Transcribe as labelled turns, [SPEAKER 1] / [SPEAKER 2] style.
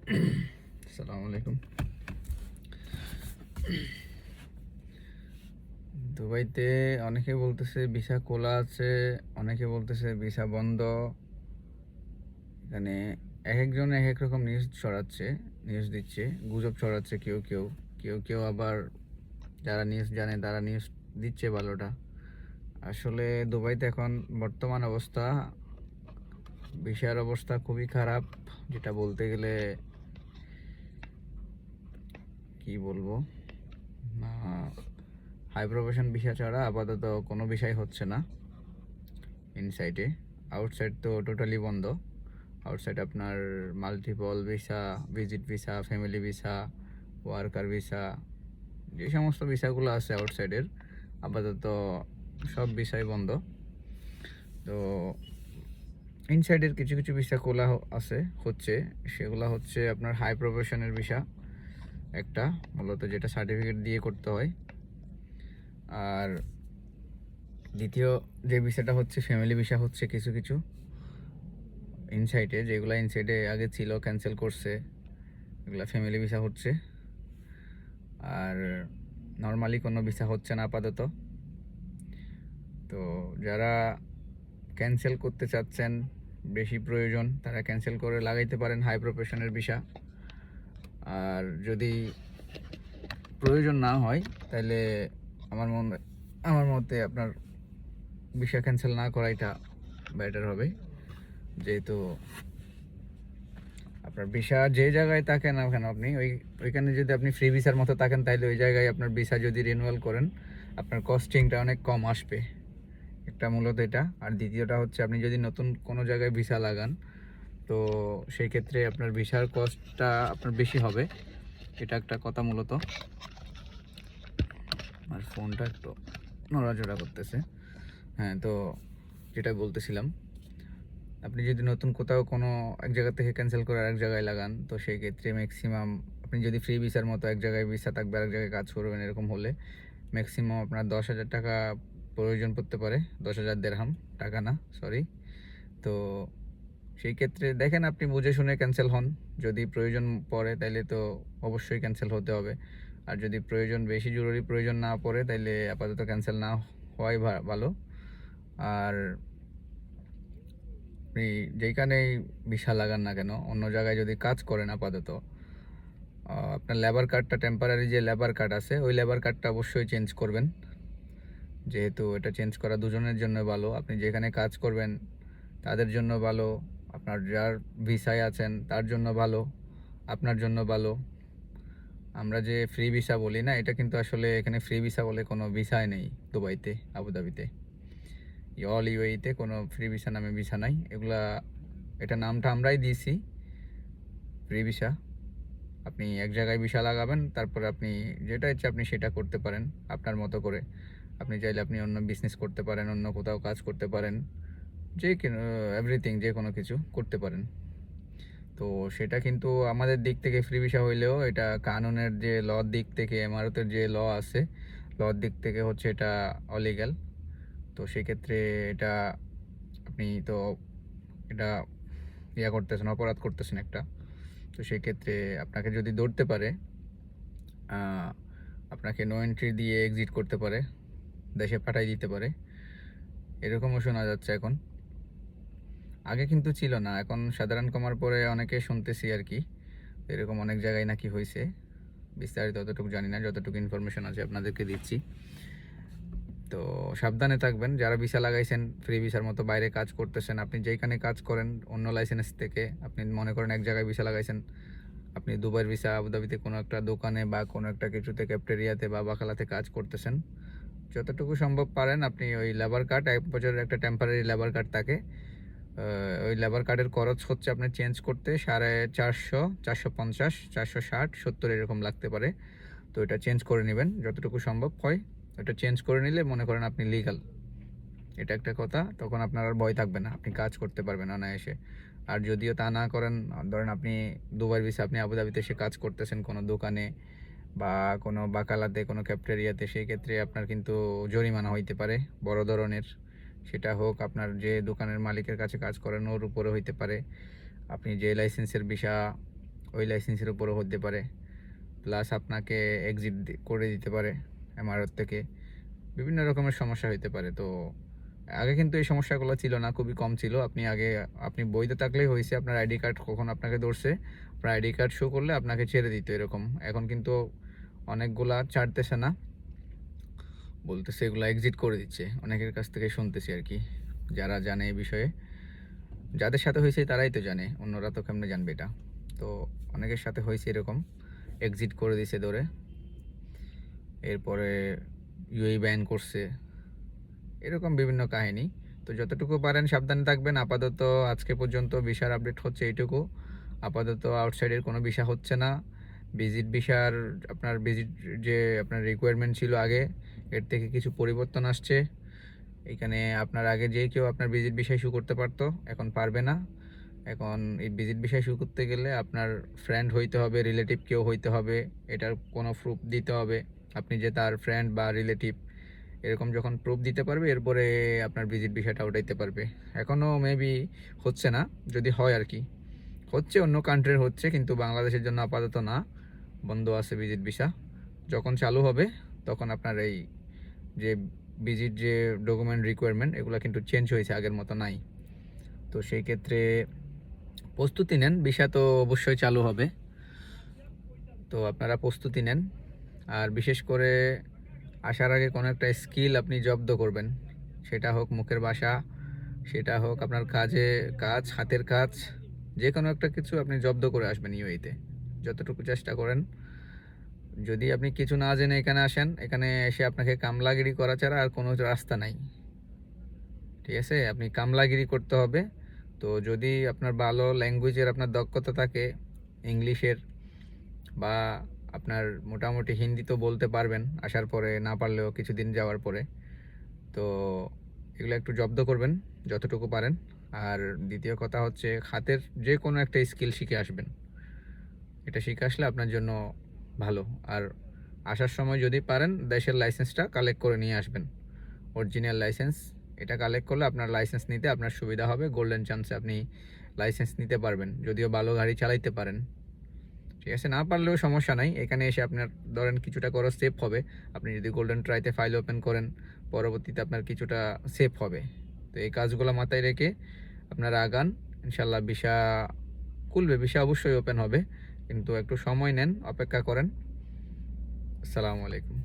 [SPEAKER 1] আসসালামু আলাইকুম। দুবাইতে অনেকে বলতেছে ভিসা খোলা আছে, অনেকে বলতেছে ভিসা বন্ধ। এখানে এক একজন এক এক রকম নিউজ ছড়াচ্ছে, নিউজ দিচ্ছে, গুজব ছড়াচ্ছে কেউ কেউ। কেউ কেউ আবার যারা নিউজ জানে তারা নিউজ দিচ্ছে ভালোটা। আসলে দুবাইতে এখন বর্তমান অবস্থা, ভিসার অবস্থা খুবই খারাপ। যেটা বলতে গেলে কি বলবো, হাই প্রফেশন ভিসা ছাড়া আপাতত কোনো ভিসাই হচ্ছে না ইনসাইডে। আউটসাইড তো টোটালি বন্ধ। আউটসাইড আপনার multiple visa, visit visa, family visa, worker visa, যে সমস্ত ভিসাগুলো আছে আউটসাইডের আপাতত সব ভিসাই বন্ধ। তো ইনসাইডের কিছু কিছু ভিসা খোলা আছে, হচ্ছে। সেগুলো হচ্ছে আপনার হাই প্রফেশনের ভিসা একটা, মূলত যেটা সার্টিফিকেট দিয়ে করতে হয়। আর দ্বিতীয় যে ভিসাটা হচ্ছে ফ্যামিলি ভিসা, হচ্ছে কিছু কিছু ইনসাইডে, যেগুলো ইনসাইডে আগে ছিল ক্যান্সেল করছে, এগুলো ফ্যামিলি ভিসা হচ্ছে। আর নর্মালি কোনো ভিসা হচ্ছে না আপাতত। তো যারা ক্যান্সেল করতে চাচ্ছেন, বেশি প্রয়োজন, তারা ক্যান্সেল করে লাগাইতে পারেন হাই প্রফেশনের ভিসা। আর যদি প্রয়োজন না হয় তাহলে আমার মতে আপনার ভিসা ক্যান্সেল না করাইটা বেটার হবে। যেহেতু আপনার ভিসা যে জায়গায় থাকেন না কেন, আপনি ওইখানে যদি আপনি ফ্রি ভিসার মতো থাকেন, তাহলে ওই জায়গায় আপনার ভিসা যদি রিনিউয়াল করেন, আপনার কস্টিংটা অনেক কম আসবে। একটা মূলত এটা। আর দ্বিতীয়টা হচ্ছে, আপনি যদি নতুন কোনো জায়গায় ভিসা লাগান, তো সেই ক্ষেত্রে আপনার ভিসার কস্টটা আপনার বেশি হবে। এটা একটা কথা মূলত। আর ফোনটা একটু নড়াচড়া করতেছে। হ্যাঁ, তো যেটা বলতেছিলাম, আপনি যদি নতুন কোথাও কোনো এক জায়গা থেকে ক্যান্সেল করে আরেক জায়গায় লাগান, তো সেই ক্ষেত্রে ম্যাক্সিমাম আপনি যদি ফ্রি ভিসার মতো এক জায়গায় ভিসা থাকবে, আরেক জায়গায় কাজ করবেন, এরকম হলে ম্যাক্সিমাম আপনার 10,000 টাকা প্রয়োজন পড়তে পারে। 10,000 দেরহাম, টাকা না, সরি। তো সেই ক্ষেত্রে দেখেন, আপনি বুঝে শুনে ক্যান্সেল হন। যদি প্রয়োজন পড়ে তাইলে তো অবশ্যই ক্যান্সেল হতে হবে। আর যদি প্রয়োজন, বেশি জরুরি প্রয়োজন না পড়ে, তাইলে আপাতত ক্যান্সেল না হওয়াই ভালো। আর আপনি যেইখানেই ভিসা লাগান না কেন, অন্য জায়গায় যদি কাজ করেন আপাতত, আপনার লেবার কার্ডটা, টেম্পারারি যে লেবার কার্ড আছে, ওই লেবার কার্ডটা অবশ্যই চেঞ্জ করবেন। যেহেতু এটা চেঞ্জ করা দুজনের জন্য ভালো। আপনি যেখানে কাজ করবেন তাদের জন্য ভালো, আপনার যার ভিসায় আছেন তার জন্য ভালো, আপনার জন্য ভালো। আমরা যে ফ্রি ভিসা বলি না, এটা কিন্তু আসলে এখানে ফ্রি ভিসা বলে কোনো ভিসাই নেই দুবাইতে, আবুধাবিতে, অল ইউএইতে কোনো ফ্রি ভিসা নামে ভিসা নাই। এটা নামটা আমরাই দিয়েছি, ফ্রি ভিসা। আপনি এক জায়গায় ভিসা লাগাবেন, তারপরে আপনি যেটা ইচ্ছে আপনি সেটা করতে পারেন আপনার মতো করে। আপনি চাইলে আপনি অন্য বিজনেস করতে পারেন, অন্য কোথাও কাজ করতে পারেন, যে এভরিথিং, যে কোনো কিছু করতে পারেন। তো সেটা কিন্তু আমাদের দিক থেকে ফ্রি ভিসা হইলেও, এটা কানুনের যে লর দিক থেকে, এমারতের যে ল আছে, লর দিক থেকে হচ্ছে এটা অলিগ্যাল। তো সেক্ষেত্রে এটা আপনি তো এটা করতেছেন, অপরাধ করতেছেন একটা। তো সেক্ষেত্রে আপনাকে যদি ধরতে পারে, আপনাকে নো এন্ট্রি দিয়ে এক্সিট করতে পারে, দেশে পাঠাই দিতে পারে, এরকমও শোনা যাচ্ছে এখন। আগে কিন্তু ছিল না, এখন সাধারণ কমার পরে অনেকে শুনতেছি আর কি, এরকম অনেক জায়গায় নাকি হয়েছে। বিস্তারিত অতটুকু জানি না, যতটুকু ইনফরমেশন আছে আপনাদেরকে দিচ্ছি। তো সাবধানে থাকবেন। যারা ভিসা লাগাইছেন, ফ্রি ভিসার মতো বাইরে কাজ করতেছেন, আপনি যেখানে কাজ করেন অন্য লাইসেন্স থেকে, আপনি মনে করেন এক জায়গায় ভিসা লাগাইছেন, আপনি দুবাইয়ের ভিসা আবুধাবিতে কোনো একটা দোকানে বা কোনো একটা কিছুতে, ক্যাফটেরিয়াতে বা বাকালাতে কাজ করতেছেন, যতটুকু সম্ভব পারেন আপনি ওই লেবার কার্ড, 1 বছরের একটা টেম্পারারি লেবার কার্ড থাকে, ওই লেবার কার্ডের খরচ হচ্ছে আপনার চেঞ্জ করতে 450, 450, 460, 70 এরকম লাগতে পারে। তো এটা চেঞ্জ করে নেবেন যতটুকু সম্ভব হয়। এটা চেঞ্জ করে নিলে মনে করেন আপনি লিগাল, এটা একটা কথা। তখন আপনার আর ভয় থাকবে না, আপনি কাজ করতে পারবেন অনায়াসে। আর যদিও তা না করেন, ধরেন আপনি দুবাইয়ের ভিসা, আপনি আবুধাবিতে এসে কাজ করতেছেন কোনো দোকানে বা কোনো বাকালাতে, কোনো ক্যাফটেরিয়াতে, সেই ক্ষেত্রে আপনার কিন্তু জরিমানা হইতে পারে বড় ধরনের। সেটা হোক আপনার যে দোকানের মালিকের কাছে কাজ করেন ওর উপরে হইতে পারে, আপনি যে লাইসেন্সের ভিসা ওই লাইসেন্সের উপরও হতে পারে, প্লাস আপনাকে এক্সিট করে দিতে পারে এমআরও থেকে। বিভিন্ন রকমের সমস্যা হতে পারে। তো আগে কিন্তু এই সমস্যাগুলো ছিল না, খুবই কম ছিল। আপনি বৈধ থাকলেই হয়েছে, আপনার আইডি কার্ড কখন আপনাকে ধরছে, আপনার আইডি কার্ড শো করলে আপনাকে ছেড়ে দিত এরকম। এখন কিন্তু অনেকগুলা ছাড়তেছে না, বলতেছে এগুলো এক্সিট করে দিচ্ছে। অনেকের কাছ থেকে শুনতেছি আর কি, যারা জানে এই বিষয়ে। যাদের সাথে হয়েছে তারাই তো জানে, অন্যরা তো কেমনে জানবে এটা। তো অনেকের সাথে হয়েছে এরকম, এক্সিট করে দিছে ধরে, এরপরে ইউএই ব্যান করছে, এরকম বিভিন্ন কাহিনী। তো যতটুকু পারেন সাবধানে থাকবেন। আপাতত আজকে পর্যন্ত ভিসার আপডেট হচ্ছে এইটুকু। আপাতত আউটসাইডের কোনো ভিসা হচ্ছে না। ভিসার যে আপনার রিকোয়ারমেন্ট ছিল আগে, এর থেকে কিছু পরিবর্তন আসছে। এখানে আপনার আগে যে কেউ আপনার ভিসা ইস্যু করতে পারতো, এখন পারবে না। এখন এই ভিসা ইস্যু করতে গেলে আপনার ফ্রেন্ড হইতে হবে, রিলেটিভ কেউ হইতে হবে, এটার কোনো প্রুফ দিতে হবে আপনি যে তার ফ্রেন্ড বা রিলেটিভ। এরকম যখন প্রুফ দিতে পারবে, এরপরে আপনার ভিসাটা উঠাইতে পারবে। এখনও মেবি হচ্ছে না, যদি হয় আর কি। হচ্ছে অন্য কান্ট্রির হচ্ছে, কিন্তু বাংলাদেশের জন্য আপাতত না, বন্ধ আছে ভিসা। যখন চালু হবে তখন আপনার এই যে যে ডকুমেন্ট রিকোয়ারমেন্ট, এগুলো কিন্তু চেঞ্জ হয়েছে, আগের মতো নাই। তো সেই ক্ষেত্রে প্রস্তুতি নেন, ভিসা তো অবশ্যই চালু হবে। তো আপনারা প্রস্তুতি নেন। আর বিশেষ করে আসার আগে কোনো একটা স্কিল আপনি জব্দ করবেন, সেটা হোক মুখের ভাষা, সেটা হোক আপনার হাতের কাজ, যে কোনো একটা কিছু আপনি জব্দ করে আসবেন ইউএইতে, যতটুকু চেষ্টা করেন। যদি আপনি কিছু না জেনে এখানে আসেন, এখানে এসে আপনাকে কামলাগিরি করা ছাড়া আর কোনো রাস্তা নাই। ঠিক আছে, আপনি কামলাগিরি করতে হবে। তো যদি আপনার ভালো ল্যাঙ্গুয়েজের আপনার দক্ষতা থাকে, ইংলিশের, বা আপনার মোটামুটি হিন্দি তো বলতে পারবেন আসার পরে, না পারলেও কিছুদিন যাওয়ার পরে। তো এগুলো একটু জব্দ করবেন যতটুকু পারেন। আর দ্বিতীয় কথা হচ্ছে, হাতের যে কোনো একটা স্কিল শিখে আসবেন। এটা শিখে আসলে আপনার জন্য ভালো। আর আসার সময় যদি পারেন দেশের লাইসেন্সটা কালেক্ট করে নিয়ে আসবেন, অরিজিনাল লাইসেন্স। এটা কালেক্ট করলে আপনার লাইসেন্স নিতে আপনার সুবিধা হবে, গোল্ডেন চান্সে আপনি লাইসেন্স নিতে পারবেন, যদিও ভালো গাড়ি চালাইতে পারেন। ঠিক আছে, না পারলেও সমস্যা নাই, এখানে এসে আপনার ধরেন কিছুটা খরচ সেভ হবে। আপনি যদি গোল্ডেন ট্রাইতে ফাইল ওপেন করেন, পরবর্তীতে আপনার কিছুটা সেভ হবে। তো এই কাজগুলো মাথায় রেখে আপনারা আগান, ইনশাল্লাহ ভিসা খুলবে, ভিসা অবশ্যই ওপেন হবে, কিন্তু একটু সময় নেন, অপেক্ষা করেন। আসসালামু আলাইকুম।